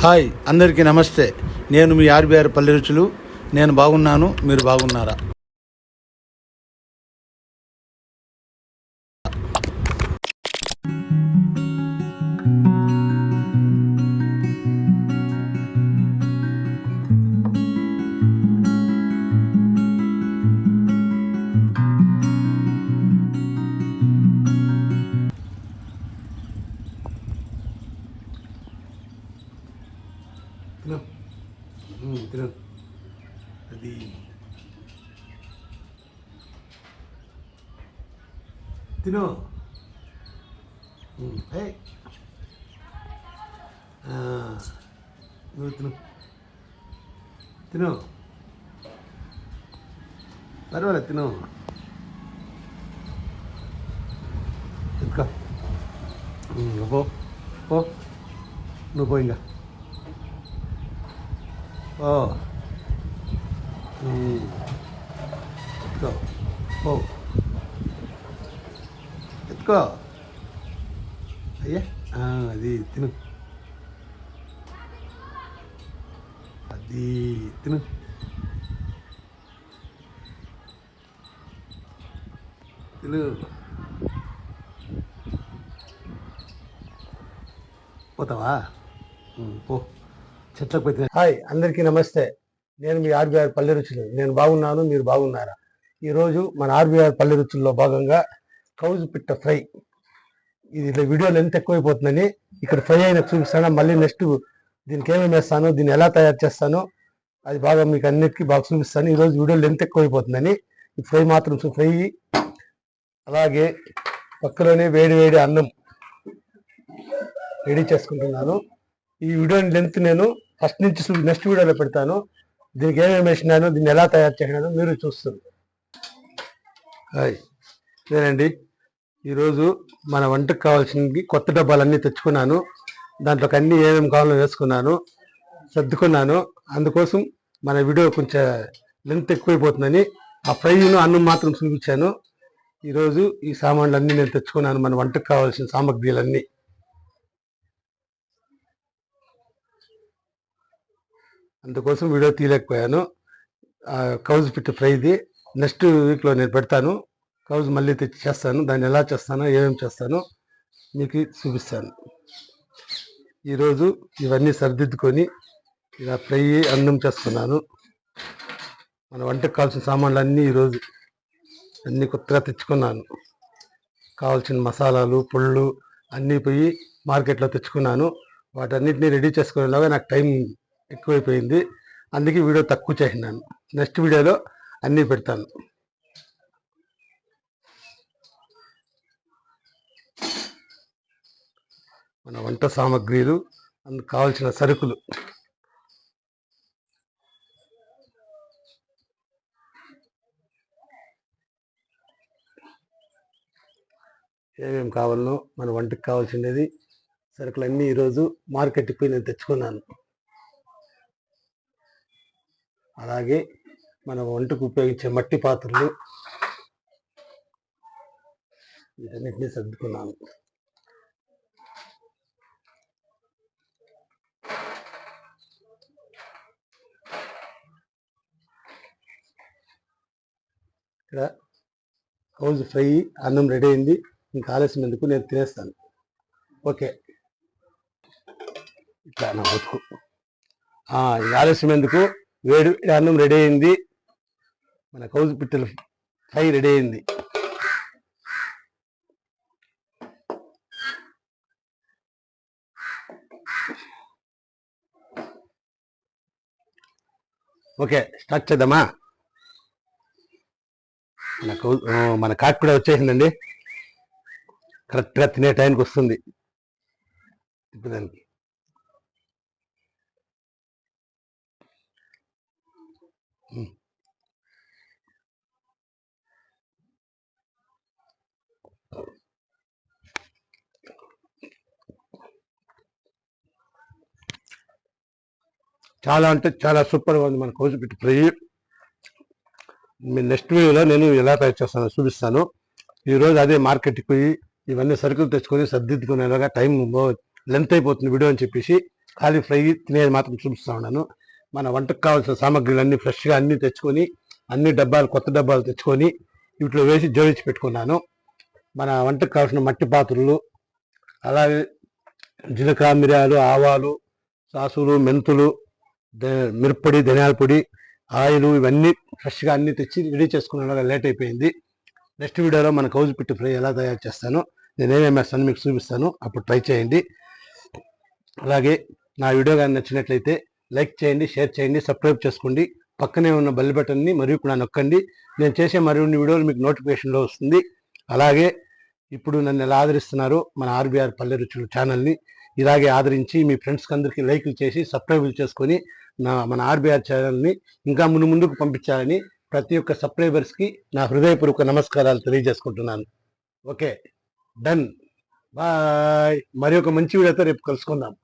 Hi అందరికీ నమస్తే. నేను మీ ఆర్బీఆర్ పల్లె రుచులు. నేను బాగున్నాను, మీరు బాగున్నారా? తిను అది తిను. నువ్వు తిను తిను, పర్వాలేదు తిను. ఎత్తుకో, పో పో, నువ్వు పో ఇంకా ఓ ఎత్తుకో, పో ఎత్తుకో. అయ్యా అది తిను, అది తిను. తిను, పోతావా? పో, చెట్లకు పోతే. హాయ్ అందరికీ నమస్తే. నేను మీ ఆర్బీఆర్ పల్లె రుచులు. నేను బాగున్నాను, మీరు బాగున్నారా? ఈరోజు మన ఆర్బీఆర్ పల్లె రుచుల్లో భాగంగా కౌజు పిట్ట ఫ్రై. ఇది ఇట్లా వీడియోలు ఎంత ఎక్కువైపోతుందని ఇక్కడ ఫ్రై అయిన చూపిస్తాను. మళ్ళీ నెక్స్ట్ దీనికి ఏమేమి వేస్తాను, దీన్ని ఎలా తయారు చేస్తానో అది బాగా మీకు అన్నిటికీ బాగా చూపిస్తాను. ఈరోజు వీడియోలు ఎంత ఎక్కువైపోతుందని ఈ ఫ్రై మాత్రం ఫ్రై. అలాగే పక్కలోనే వేడి వేడి అన్నం రెడీ చేసుకుంటున్నాను. ఈ వీడియో లెంత్ నేను ఫస్ట్ నుంచి నెక్స్ట్ వీడియోలో పెడతాను. దీనికి ఏమేమి వేసినాను, దీన్ని ఎలా తయారు చేసినాను మీరు చూస్తారు. హాయ్, నేనండి. ఈరోజు మన వంటకు కావాల్సిన కొత్త డబ్బాలన్నీ తెచ్చుకున్నాను. దాంట్లోకి అన్నీ ఏమేమి కావాలో వేసుకున్నాను, సర్దుకున్నాను. అందుకోసం మన వీడియో కొంచెం లెంత్ ఎక్కువైపోతుందని ఆ ఫ్రైను అన్నం మాత్రం చూపించాను. ఈరోజు ఈ సామాన్లు అన్నీ నేను తెచ్చుకున్నాను, మన వంటకు కావాల్సిన సామగ్రిలన్నీ. అందుకోసం వీడియో తీయలేకపోయాను. కౌజు పిట్ట ఫ్రైది నెక్స్ట్ వీక్లో నేను పెడతాను. కౌజు మళ్ళీ తెచ్చి చేస్తాను. దాన్ని ఎలా చేస్తానో ఏమేమి చేస్తానో మీకు చూపిస్తాను. ఈరోజు ఇవన్నీ సరిదిద్దుకొని ఇలా ఫ్రై అన్నం చేస్తున్నాను. మన వంటకు కావాల్సిన సామాన్లు అన్నీ ఈరోజు అన్నీ కొత్తగా తెచ్చుకున్నాను. కావాల్సిన మసాలాలు పొళ్ళు అన్నీ పోయి మార్కెట్లో తెచ్చుకున్నాను. వాటన్నిటిని రెడీ చేసుకునేలాగా నాకు టైం ఎక్కువైపోయింది. అందుకే వీడియో తక్కువ చేసినాను. నెక్స్ట్ వీడియోలో అన్నీ పెడతాను. మన వంట సామాగ్రిలు, అందుకు కావాల్సిన సరుకులు. ఏమేమి కావాలనో మన వంటకు కావాల్సినది సరుకులన్నీ ఈరోజు మార్కెట్కి పోయి నేను తెచ్చుకున్నాను. అలాగే మన వంటకు ఉపయోగించే మట్టి పాత్రలు వీటన్నిటినీ సర్దుకున్నాను. ఇక్కడ కౌజు ఫ్రై అన్నం రెడీ అయింది. ఇంకా ఆలస్యం ఎందుకు, నేను తినేస్తాను. ఓకే, ఇట్లా నా బతుకు. ఆలస్యం ఎందుకు, వేడి అన్నం రెడీ అయింది. మన కౌజు పిట్టల ఫ్రై రెడీ అయింది. ఓకే, స్టార్ట్ చేద్దామా? మన కాకి కూడా వచ్చేసిందండి. కరెక్ట్గా తినే టైంకి వస్తుంది. తిప్పదానికి చాలా అంటే చాలా సూపర్గా ఉంది మన కౌజు పిట్ట ఫ్రై. మీ నెక్స్ట్ వీడియోలో నేను ఎలా తయారు చేస్తానో చూపిస్తాను. ఈరోజు అదే మార్కెట్కి పోయి ఇవన్నీ సరుకులు తెచ్చుకొని సర్దిద్దుకునేలాగా టైం లెంత్ అయిపోతుంది వీడియో అని చెప్పేసి ఖాళీ ఫ్రై తినేది మాత్రం చూపిస్తూ ఉన్నాను. మన వంటకు కావాల్సిన సామాగ్రిలు ఫ్రెష్గా అన్నీ తెచ్చుకొని అన్ని డబ్బాలు కొత్త డబ్బాలు తెచ్చుకొని వీటిలో వేసి జోడించి పెట్టుకున్నాను. మన వంటకు కావాల్సిన మట్టి పాత్రలు, అలాగే జీలకర్ర, మిరియాలు, ఆవాలు, సాసులు, మెంతులు, మిరప్పొడి, ధనియాల పొడి, ఆయిల్ ఇవన్నీ ఫ్రెష్గా అన్నీ తెచ్చి రెడీ చేసుకున్నాను. లేట్ అయిపోయింది. నెక్స్ట్ వీడియోలో మన కౌజు పిట్టి ఫ్రై ఎలా తయారు చేస్తాను, నేనేమేమి వేస్తాను మీకు చూపిస్తాను. అప్పుడు ట్రై చేయండి. అలాగే నా వీడియో కానీ నచ్చినట్లయితే లైక్ చేయండి, షేర్ చేయండి, సబ్స్క్రైబ్ చేసుకోండి. పక్కనే ఉన్న బెల్ బటన్ని మరియు కూడా నొక్కండి. నేను చేసే మరిన్ని వీడియోలు మీకు నోటిఫికేషన్లో వస్తుంది. అలాగే ఇప్పుడు నన్ను ఎలా ఆదరిస్తున్నారు మన ఆర్బీఆర్ పల్లె రుచులు ఛానల్ని ఇలాగే ఆదరించి మీ ఫ్రెండ్స్కి అందరికీ లైక్లు చేసి సబ్స్క్రైబ్ చేసుకొని మన ఆర్బీఆర్ ఛానల్ని ఇంకా ముందుకు పంపించాలని ప్రతి ఒక్క సబ్స్క్రైబర్స్కి నా హృదయపూర్వక నమస్కారాలు తెలియజేసుకుంటున్నాను. Okay, done, bye. మరి ఒక మంచి వీడియోతో రేపు కలుసుకుందాం.